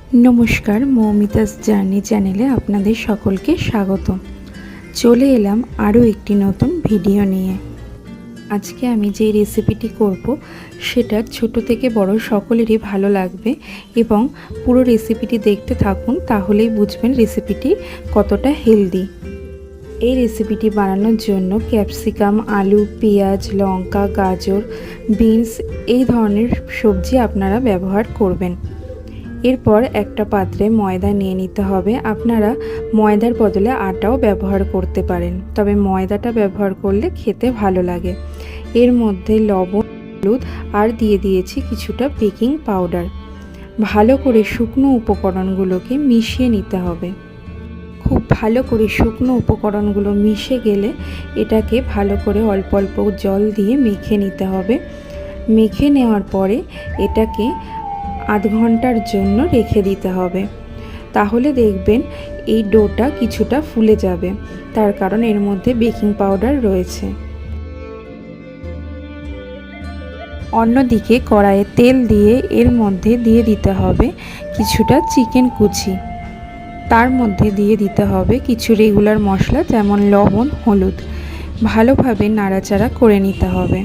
নমস্কার, মৌমিতাস জার্নি চ্যানেলে আপনাদের সকলকে স্বাগত। চলে এলাম আরও একটি নতুন ভিডিও নিয়ে। আজকে আমি যে রেসিপিটি করব সেটা ছোট থেকে বড় সকলেরই ভালো লাগবে এবং পুরো রেসিপিটি দেখতে থাকুন, তাহলেই বুঝবেন রেসিপিটি কতটা হেলদি। এই রেসিপিটি বানানোর জন্য ক্যাপসিকাম, আলু, পেঁয়াজ, লঙ্কা, গাজর, বিনস এই ধরনের সবজি আপনারা ব্যবহার করবেন। এরপর একটা পাত্রে ময়দা নিয়ে নিতে হবে। আপনারা ময়দার বদলে আটাও ব্যবহার করতে পারেন, তবে ময়দাটা ব্যবহার করলে খেতে ভালো লাগে। এর মধ্যে লবণ, হলুদ আর দিয়ে দিয়েছি কিছুটা বেকিং পাউডার। ভালো করে শুকনো উপকরণগুলোকে মিশিয়ে নিতে হবে। খুব ভালো করে শুকনো উপকরণগুলো মিশে গেলে এটাকে ভালো করে অল্প অল্প জল দিয়ে মেখে নিতে হবে। মেখে নেওয়ার পরে এটাকে আধ ঘন্টার জন্য রেখে দিতে হবে। তাহলে দেখবেন এই ডোটা কিছুটা ফুলে যাবে, তার কারণ এর মধ্যে বেকিং পাউডার রয়েছে। অন্যদিকে কড়াইয়ে তেল দিয়ে এর মধ্যে দিয়ে দিতে হবে কিছুটা চিকেন কুচি। তার মধ্যে দিয়ে দিতে হবে কিছু রেগুলার মশলা যেমন লবণ, হলুদ। ভালোভাবে নাড়াচাড়া করে নিতে হবে।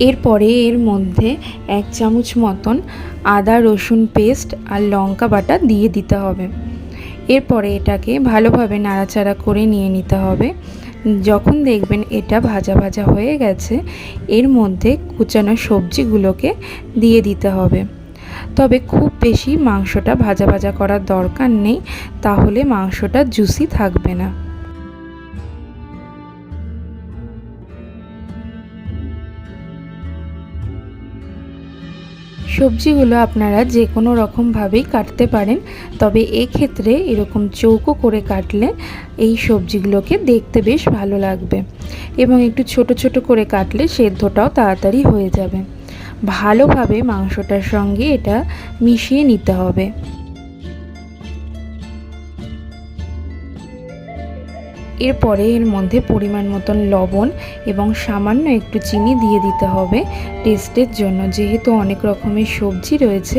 এরপরে এর মধ্যে 1 চামচ মতন আদা রসুন পেস্ট আর লঙ্কা বাটা দিয়ে দিতে হবে। এরপরে এটাকে ভালোভাবে নাড়াচাড়া করে নিয়ে নিতে হবে। যখন দেখবেন এটা ভাজা ভাজা হয়ে গেছে, এর মধ্যে কুচানো সবজিগুলোকে দিয়ে দিতে হবে। তবে খুব বেশি মাংসটা ভাজা ভাজা করার দরকার নেই, তাহলে মাংসটা জুসি থাকবে না। সবজিগুলো আপনারা যে কোনো রকমভাবেই কাটতে পারেন, তবে এক্ষেত্রে এরকম চৌকো করে কাটলে এই সবজিগুলোকে দেখতে বেশ ভালো লাগবে এবং একটু ছোট ছোট করে কাটলে সেদ্ধটাও তাড়াতাড়ি হয়ে যাবে। ভালোভাবে মাংসটার সঙ্গে এটা মিশিয়ে নিতে হবে। এরপরে এর মধ্যে পরিমাণ মতন লবণ এবং সামান্য একটু চিনি দিয়ে দিতে হবে টেস্টের জন্য। যেহেতু অনেক রকমের সবজি রয়েছে,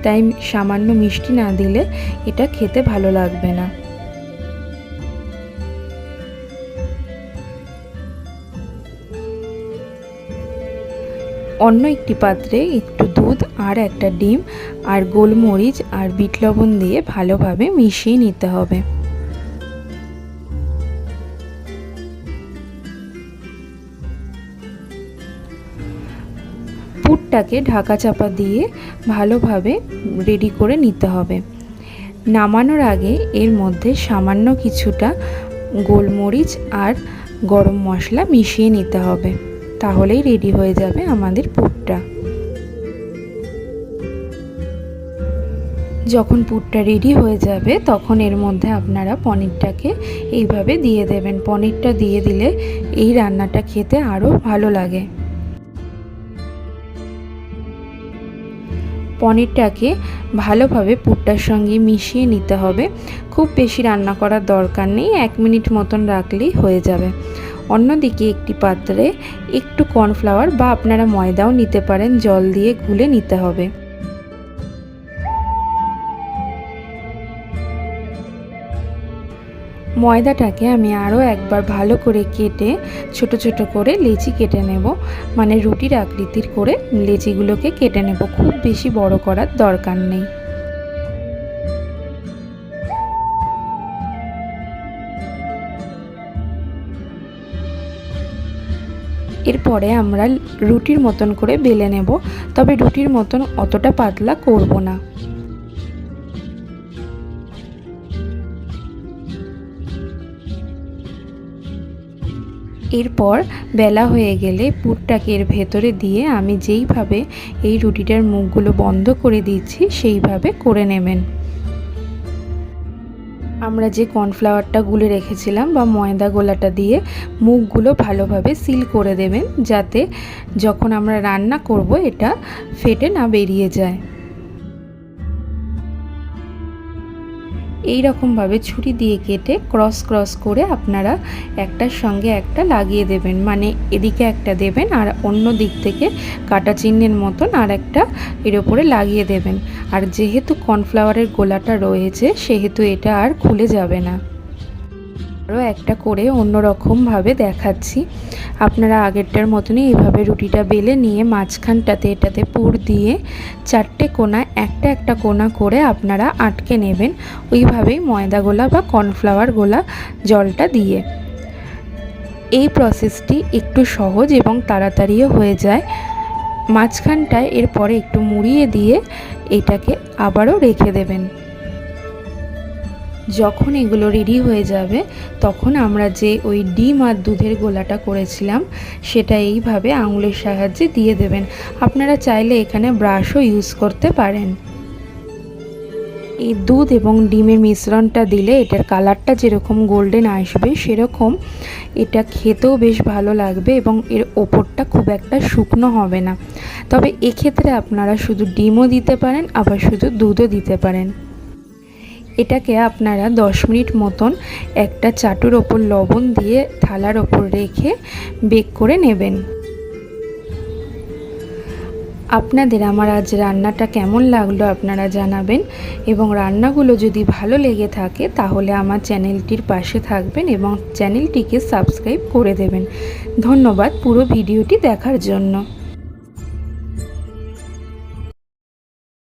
তাই সামান্য মিষ্টি না দিলে এটা খেতে ভালো লাগবে না। অন্য একটি পাত্রে একটু দুধ আর একটা ডিম আর গোলমরিচ আর বিট লবণ দিয়ে ভালোভাবে মিশিয়ে নিতে হবে। পুরটাকে ঢাকা চাপা দিয়ে ভালোভাবে রেডি করে নিতে হবে। নামানোর আগে এর মধ্যে সামান্য কিছুটা গোলমরিচ আর গরম মশলা মিশিয়ে নিতে হবে, তাহলেই রেডি হয়ে যাবে আমাদের পুরটা। যখন পুরটা রেডি হয়ে যাবে তখন এর মধ্যে আপনারা পনিরটাকে এইভাবে দিয়ে দেবেন। পনিরটা দিয়ে দিলে এই রান্নাটা খেতে আরও ভালো লাগে। পনিরটাকে ভালোভাবে পুরটার সঙ্গে মিশিয়ে নিতে হবে। খুব বেশি রান্না করার দরকার নেই, 1 মিনিট মতন রাখলেই হয়ে যাবে। অন্যদিকে একটি পাত্রে একটু কর্নফ্লাওয়ার বা আপনারা ময়দাও নিতে পারেন, জল দিয়ে গুলে নিতে হবে। ময়দাটাকে আমি আরও একবার ভালো করে কেটে ছোট ছোট করে লেচি কেটে নেব, মানে রুটির আকৃতির করে লেচিগুলোকে কেটে নেব। খুব বেশি বড় করার দরকার নেই। এরপরে আমরা রুটির মতন করে বেলে নেব, তবে রুটির মতন অতটা পাতলা করব না। এরপর বেলা হয়ে গেলে পুরটাকে এর ভেতরে দিয়ে আমি যেইভাবে এই রুটিটার মুখগুলো বন্ধ করে দিচ্ছি সেইভাবে করে নেবেন। আমরা যে কর্নফ্লাওয়ারটা গুলে রেখেছিলাম বা ময়দা গোলাটা দিয়ে মুখগুলো ভালোভাবে সিল করে দেবেন, যাতে যখন আমরা রান্না করব এটা ফেটে না বেরিয়ে যায়। এই রকমভাবে ছুরি দিয়ে কেটে ক্রস ক্রস করে আপনারা একটার সঙ্গে একটা লাগিয়ে দেবেন, মানে এদিকে একটা দেবেন আর অন্য দিক থেকে কাটা চিহ্নের মতন আর একটা এর ওপরে লাগিয়ে দেবেন। আর যেহেতু কর্নফ্লাওয়ারের গোলাটা রয়েছে সেহেতু এটা আর খুলে যাবে না। আরও একটা করে অন্য রকমভাবে দেখাচ্ছি। আপনারা আগেরটার মতনই এইভাবে রুটিটা বেলে নিয়ে মাঝখানটাতে এটাতে পুর দিয়ে 4টে কোণা একটা একটা কোণা করে আপনারা আটকে নেবেন, ওইভাবেই ময়দা গোলা বা কর্নফ্লাওয়ার গোলা জলটা দিয়ে। এই প্রসেসটি একটু সহজ এবং তাড়াতাড়িও হয়ে যায়। মাঝখানটায় এরপরে একটু মুড়িয়ে দিয়ে এটাকে আবারও রেখে দেবেন। যখন এগুলো রেডি হয়ে যাবে তখন আমরা যে ওই ডিম আর দুধের গোলাটা করেছিলাম সেটা এইভাবে আঙুলের সাহায্যে দিয়ে দেবেন। আপনারা চাইলে এখানে ব্রাশও ইউজ করতে পারেন। এই দুধ এবং ডিমের মিশ্রণটা দিলে এটার কালারটা যেরকম গোল্ডেন আসবে সেরকম এটা খেতেও বেশ ভালো লাগবে এবং এর ওপরটা খুব একটা শুকনো হবে না। তবে এক্ষেত্রে আপনারা শুধু ডিমও দিতে পারেন, আবার শুধু দুধও দিতে পারেন। এটাকে আপনারা 10 মিনিট মতন একটা চাটুর ওপর লবণ দিয়ে থালার ওপর রেখে বেক করে নেবেন। আপনাদের আমার আজ রান্নাটা কেমন লাগলো আপনারা জানাবেন, এবং রান্নাগুলো যদি ভালো লেগে থাকে তাহলে আমার চ্যানেলটির পাশে থাকবেন এবং চ্যানেলটিকে সাবস্ক্রাইব করে দেবেন। ধন্যবাদ পুরো ভিডিওটি দেখার জন্য।